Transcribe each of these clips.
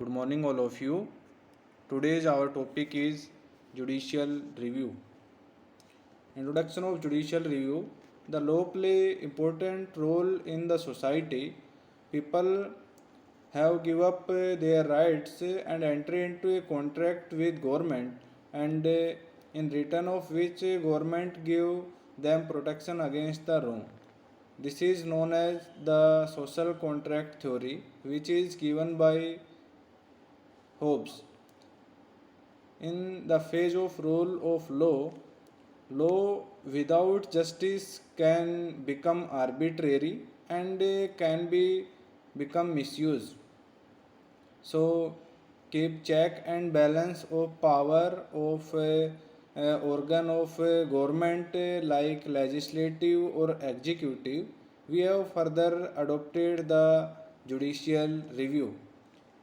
Good morning, all of you. Today's our topic is judicial review. Introduction of judicial review. The law play important role in the society. People have give up their rights and enter into a contract with government, and in return of which government give them protection against the wrong. This is known as the social contract theory, which is given by Hobbes. In the phase of rule of law, law without justice can become arbitrary and can be become misused. So keep check and balance of power of organ of government like legislative or executive. We have further adopted the judicial review.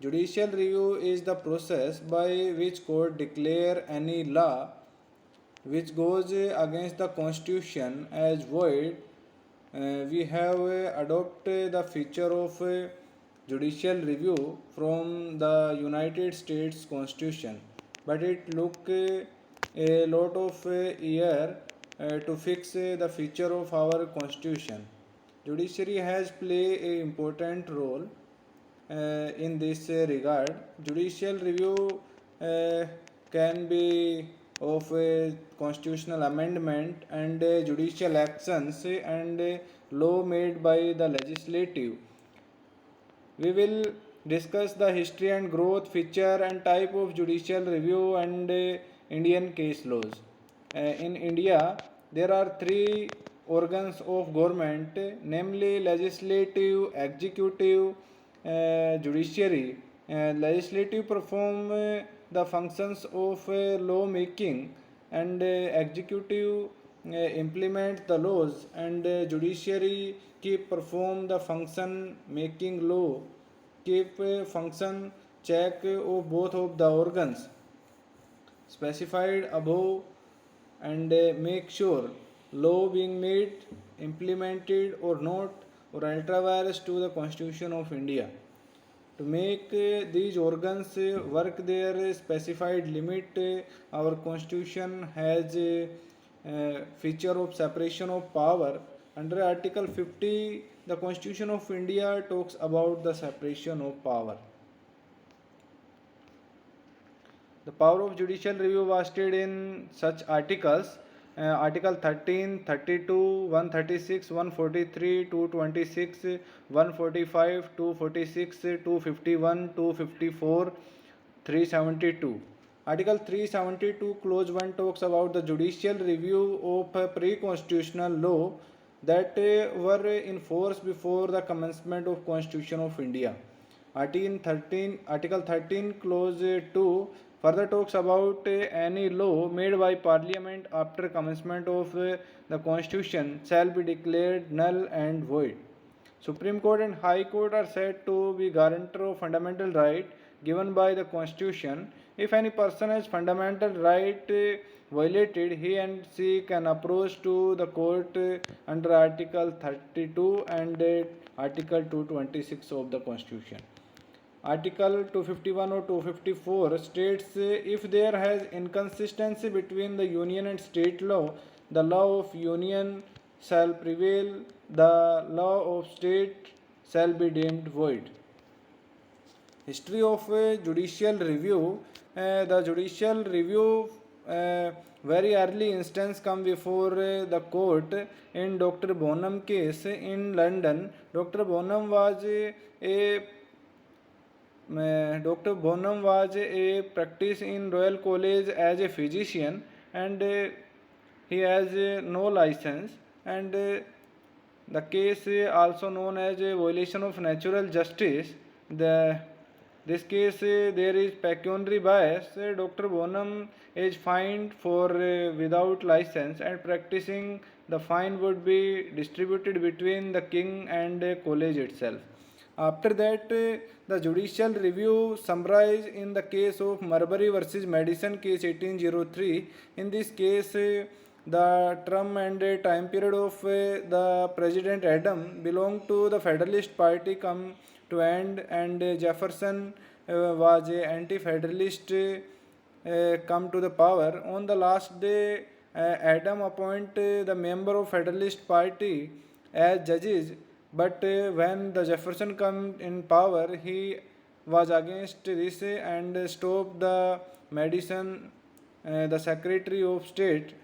Judicial review is the process by which court declare any law which goes against the constitution as void. We have adopted the feature of judicial review from the United States Constitution, but it took a lot of year to fix the feature of our constitution. Judiciary has played an important role in this regard. Judicial review uh, can be of a constitutional amendment and judicial actions and law made by the legislative. We will discuss the history and growth, feature and type of judicial review and Indian case laws. In India, there are three organs of government, namely legislative, executive, judiciary. Legislative perform the functions of law making, and executive implement the laws, and judiciary keep perform the function making law, keep function check of both of the organs specified above, and make sure law being made, implemented or not, or ultravirus to the constitution of India. To make these organs work their specified limit, our constitution has a feature of separation of power. Under Article 50, the Constitution of India talks about the separation of power. The power of judicial review was stated in such articles. Article 13, 32, 136, 143, 226, 145, 246, 251, 254, 372. Article 372 clause 1 talks about the judicial review of pre-constitutional law that were in force before the commencement of Constitution of India. Article 13 clause 2 further talks about any law made by parliament after commencement of the constitution shall be declared null and void. Supreme Court and High Court are said to be guarantor of fundamental right given by the constitution. If any person has fundamental right violated, he and she can approach to the court under Article 32 and Article 226 of the constitution. Article 251 or 254 states if there has inconsistency between the union and state law, the law of union shall prevail, the law of state shall be deemed void. History of judicial review. The judicial review very early instance come before the court in Dr. Bonham case in London. Dr. Bonham was a practice in Royal College as a physician, and he has no license, and the case also known as a violation of natural justice. This case there is pecuniary bias. Dr. Bonham is fined for without license, and practicing the fine would be distributed between the king and college itself. After that, the judicial review summarized in the case of Marbury versus Madison case 1803. In this case, the term and time period of the President Adam belonged to the Federalist Party come to end, and Jefferson was a anti-federalist come to the power. On the last day, Adam appoint the member of Federalist Party as judges, but when the Jefferson come in power, he was against this and stopped the Madison, the Secretary of State,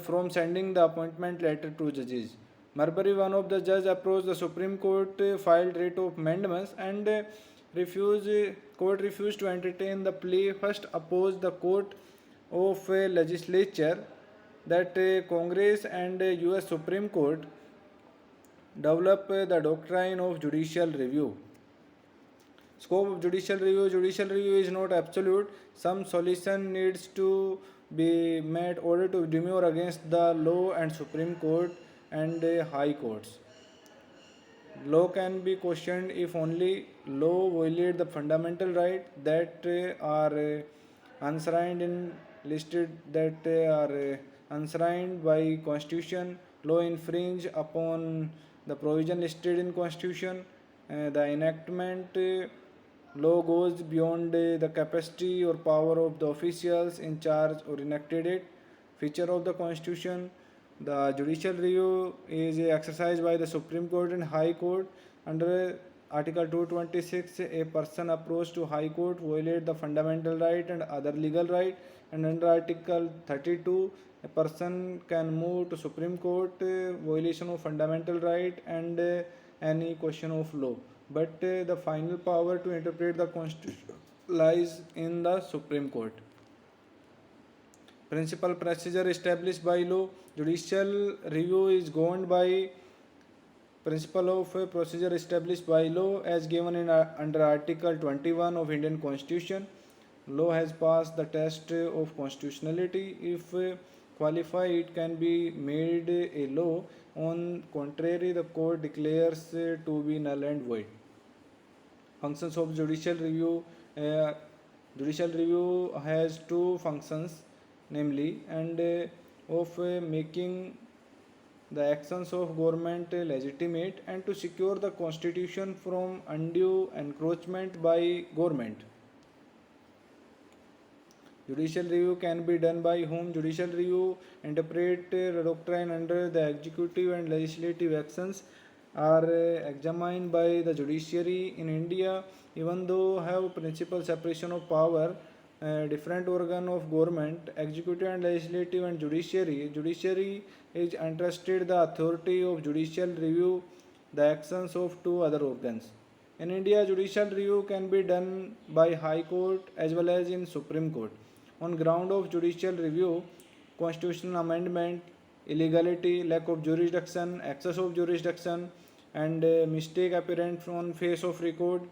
from sending the appointment letter to judges. Marbury, one of the judges, approached the Supreme Court, filed writ of mandamus, and court refused to entertain the plea. First opposed the court of legislature that Congress and U.S. Supreme Court develop the doctrine of judicial review. Scope of judicial review. Judicial review is not absolute. Some solution needs to be made order to demur against the law and Supreme Court and high courts. Law can be questioned if only law violate the fundamental right that are enshrined in listed that are enshrined by Constitution. Law infringe upon the provision listed in Constitution. The enactment law goes beyond the capacity or power of the officials in charge or enacted it. Feature of the Constitution. The judicial review is exercised by the Supreme Court and High Court. Under Article 226, a person approached to High Court violate the fundamental right and other legal right. And under Article 32, a person can move to Supreme Court violation of fundamental right and any question of law. But the final power to interpret the Constitution lies in the Supreme Court. Principal procedure established by law. Judicial review is governed by principle of procedure established by law as given in under Article 21 of Indian Constitution. Law has passed the test of constitutionality. If qualified, it can be made a law. On contrary, the court declares to be null and void. Functions of judicial review. Judicial review has two functions, namely and of making the actions of government legitimate and to secure the constitution from undue encroachment by government. Judicial review can be done by whom? Judicial review interpret the doctrine under the executive and legislative actions are examined by the judiciary. In India, even though have principal separation of power, different organ of government, executive and legislative and judiciary is entrusted the authority of judicial review the actions of two other organs. In India, judicial review can be done by High Court as well as in Supreme Court. On ground of judicial review, constitutional amendment, illegality, lack of jurisdiction, excess of jurisdiction, and mistake apparent on face of record,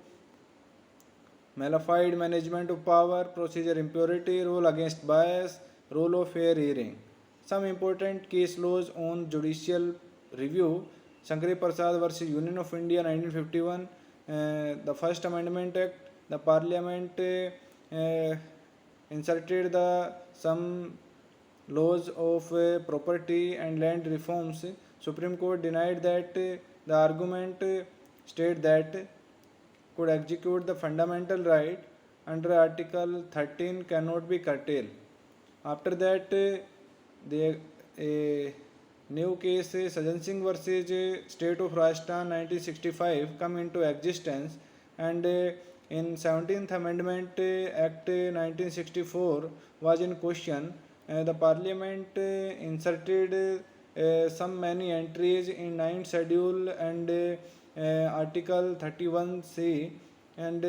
malified management of power, procedure impurity, rule against bias, rule of fair hearing. Some important case laws on judicial review. Shankari Prasad versus Union of India 1951, the First Amendment Act, the Parliament inserted the some laws of property and land reforms. Supreme Court denied that the argument state that could execute the fundamental right under Article 13 cannot be curtailed. After that, a new case Sajan Singh versus State of Rajasthan 1965 come into existence, and in 17th Amendment Act 1964 was in question. The Parliament inserted some many entries in 9th schedule and Article 31C, and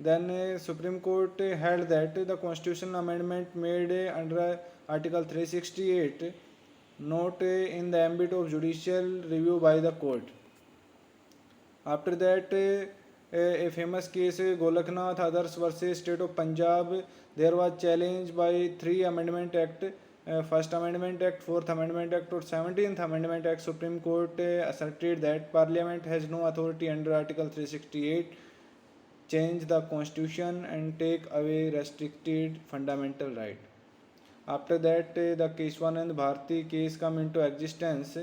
then Supreme Court held that the constitutional amendment made under Article 368 not in the ambit of judicial review by the court. After that, a famous case Golaknath Others versus State of Punjab, there was challenge by 3 Amendment Act, First Amendment Act, 4th Amendment Act or 17th Amendment Act. Supreme Court asserted that Parliament has no authority under Article 368 change the constitution and take away restricted fundamental right. After that, the Keshwanand Bharti case come into existence,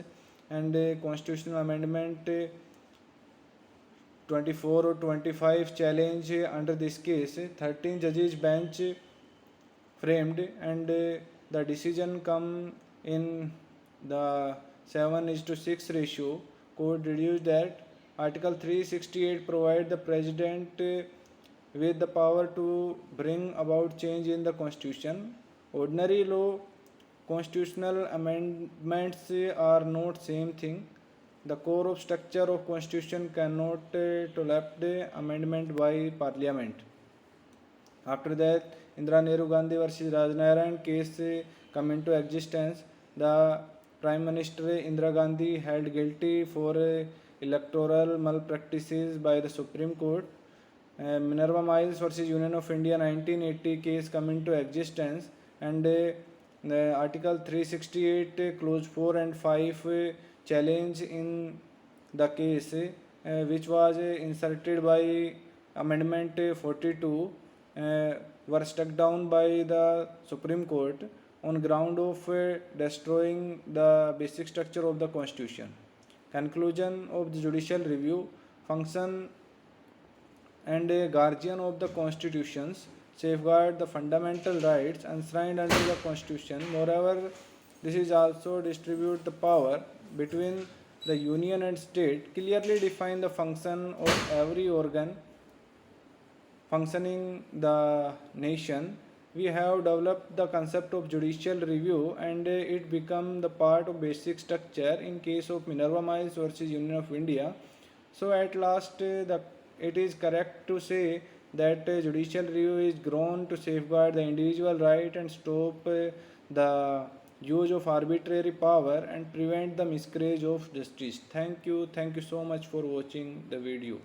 and constitutional amendment 24 or 25 challenge under this case. 13 judges bench framed, and the decision come in the 7:6 ratio. Court reduced that Article 368 provide the president with the power to bring about change in the constitution. Ordinary law constitutional amendments are not same thing. The core of structure of constitution cannot tolerate amendment by parliament. After that, Indira Nehru Gandhi versus Rajnarayan case come into existence. The Prime Minister Indira Gandhi held guilty for electoral malpractices by the Supreme Court. Minerva Miles versus Union of India 1980 case come into existence, and the Article 368 clause 4 and 5 challenge in the case which was inserted by Amendment 42 were struck down by the Supreme Court on ground of destroying the basic structure of the Constitution. Conclusion of the judicial review: function and a guardian of the constitutions, safeguard the fundamental rights enshrined under the Constitution. Moreover, this is also distribute the power between the union and state, clearly define the function of every organ functioning the nation. We have developed the concept of judicial review, and it become the part of basic structure in case of Minerva Miles versus Union of India. So at last, it is correct to say that judicial review is grown to safeguard the individual right and stop the use of arbitrary power and prevent the miscarriage of justice. Thank you so much for watching the video.